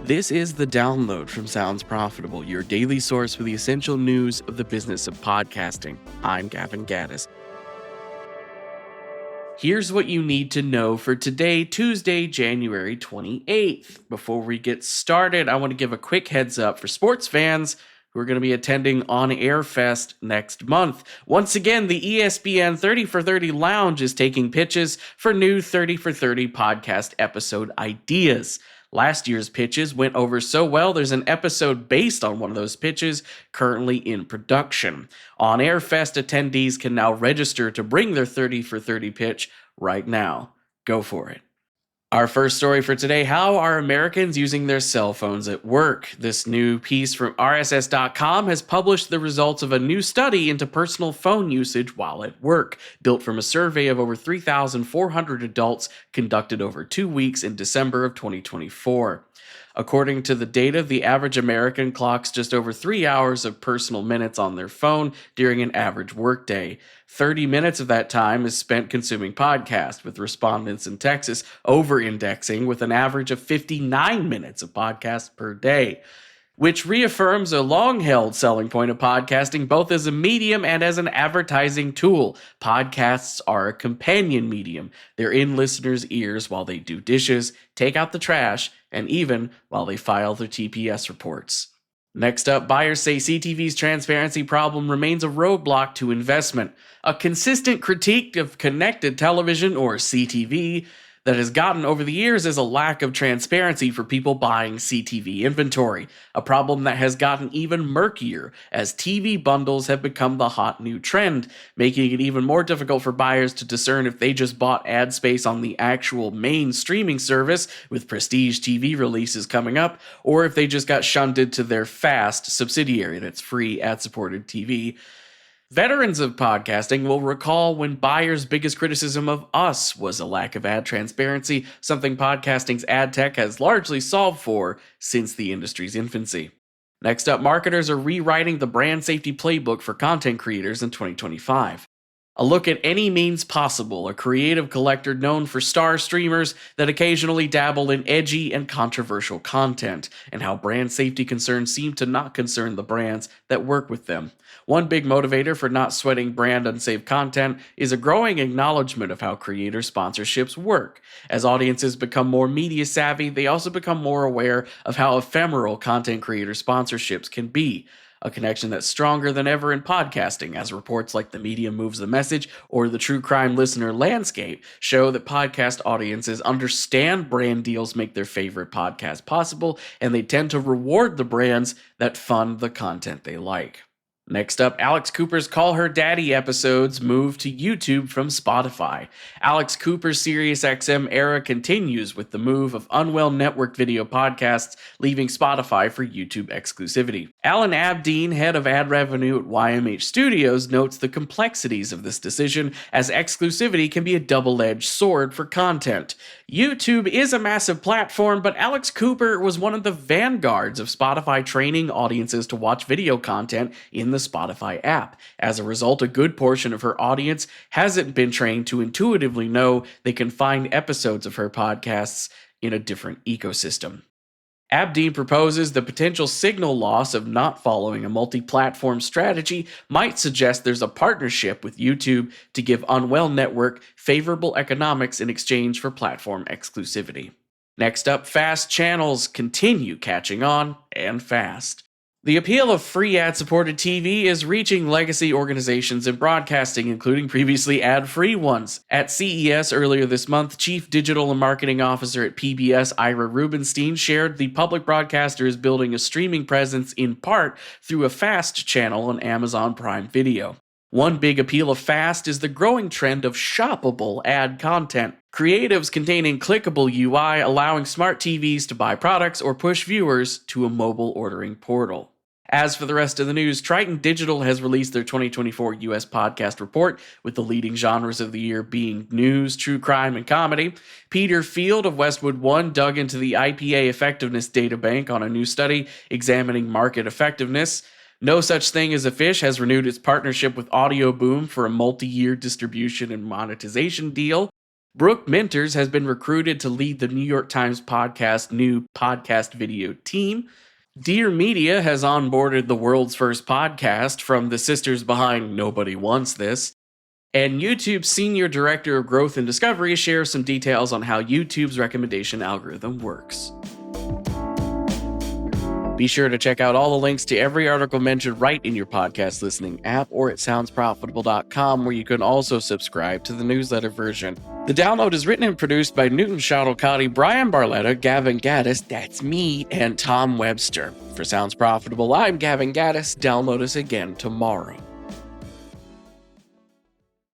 This is the download from Sounds Profitable, your daily source for the essential news of the business of podcasting. I'm Gavin Gaddis. Here's what you need to know for today, Tuesday, January 28th. Before we get started, I want to give a quick heads up for sports fans who are going to be attending On Air Fest next month. Once again, the ESPN 30 for 30 Lounge is taking pitches for new 30 for 30 podcast episode ideas. Last year's pitches went over so well, there's an episode based on one of those pitches currently in production. On Air Fest attendees can now register to bring their 30 for 30 pitch right now. Go for it. Our first story for today: how are Americans using their cell phones at work? This new piece from RSS.com has published the results of a new study into personal phone usage while at work, built from a survey of over 3,400 adults conducted over 2 weeks in December of 2024. According to the data, the average American clocks just over 3 hours of personal minutes on their phone during an average workday. 30 minutes of that time is spent consuming podcasts, with respondents in Texas over-indexing with an average of 59 minutes of podcasts per day, which reaffirms a long-held selling point of podcasting both as a medium and as an advertising tool. Podcasts are a companion medium. They're in listeners' ears while they do dishes, take out the trash, and even while they file their TPS reports. Next up, buyers say CTV's transparency problem remains a roadblock to investment. A consistent critique of connected television, or CTV, that has gotten over the years is a lack of transparency for people buying CTV inventory, a problem that has gotten even murkier as TV bundles have become the hot new trend, making it even more difficult for buyers to discern if they just bought ad space on the actual main streaming service with prestige TV releases coming up, or if they just got shunted to their FAST subsidiary that's free ad-supported TV. Veterans of podcasting will recall when buyers' biggest criticism of us was a lack of ad transparency, something podcasting's ad tech has largely solved for since the industry's infancy. Next up, marketers are rewriting the brand safety playbook for content creators in 2025. A look at Any Means Possible, a creative collector known for star streamers that occasionally dabble in edgy and controversial content, and how brand safety concerns seem to not concern the brands that work with them. One big motivator for not sweating brand unsafe content is a growing acknowledgement of how creator sponsorships work. As audiences become more media savvy, they also become more aware of how ephemeral content creator sponsorships can be. A connection that's stronger than ever in podcasting, as reports like The Media Moves the Message or the True Crime Listener Landscape show that podcast audiences understand brand deals make their favorite podcast possible, and they tend to reward the brands that fund the content they like. Next up, Alex Cooper's Call Her Daddy episodes move to YouTube from Spotify. Alex Cooper's SiriusXM era continues with the move of Unwell Network video podcasts leaving Spotify for YouTube exclusivity. Alan Abdeen, head of ad revenue at YMH Studios, notes the complexities of this decision, as exclusivity can be a double-edged sword for content. YouTube is a massive platform, but Alex Cooper was one of the vanguards of Spotify training audiences to watch video content in the Spotify app. As a result, a good portion of her audience hasn't been trained to intuitively know they can find episodes of her podcasts in a different ecosystem. Abdeen proposes the potential signal loss of not following a multi-platform strategy might suggest there's a partnership with YouTube to give Unwell Network favorable economics in exchange for platform exclusivity. Next up, fast channels continue catching on, and fast. The appeal of free ad-supported TV is reaching legacy organizations in broadcasting, including previously ad-free ones. At CES earlier this month, Chief Digital and Marketing Officer at PBS Ira Rubinstein shared the public broadcaster is building a streaming presence in part through a FAST channel on Amazon Prime Video. One big appeal of FAST is the growing trend of shoppable ad content. Creatives containing clickable UI allowing smart TVs to buy products or push viewers to a mobile ordering portal. As for the rest of the news, Triton Digital has released their 2024 US podcast report, with the leading genres of the year being news, true crime, and comedy. Peter Field of Westwood One dug into the IPA effectiveness databank on a new study examining market effectiveness. No Such Thing as a Fish has renewed its partnership with Audio Boom for a multi-year distribution and monetization deal. Brooke Minters has been recruited to lead the New York Times podcast new podcast video team. Dear Media has onboarded the world's first podcast from the sisters behind Nobody Wants This. And YouTube's Senior Director of Growth and Discovery shares some details on how YouTube's recommendation algorithm works. Be sure to check out all the links to every article mentioned right in your podcast listening app or at soundsprofitable.com, where you can also subscribe to the newsletter version. The download is written and produced by Newton Shadowcotty, Brian Barletta, Gavin Gaddis, that's me, and Tom Webster. For Sounds Profitable, I'm Gavin Gaddis. Download us again tomorrow.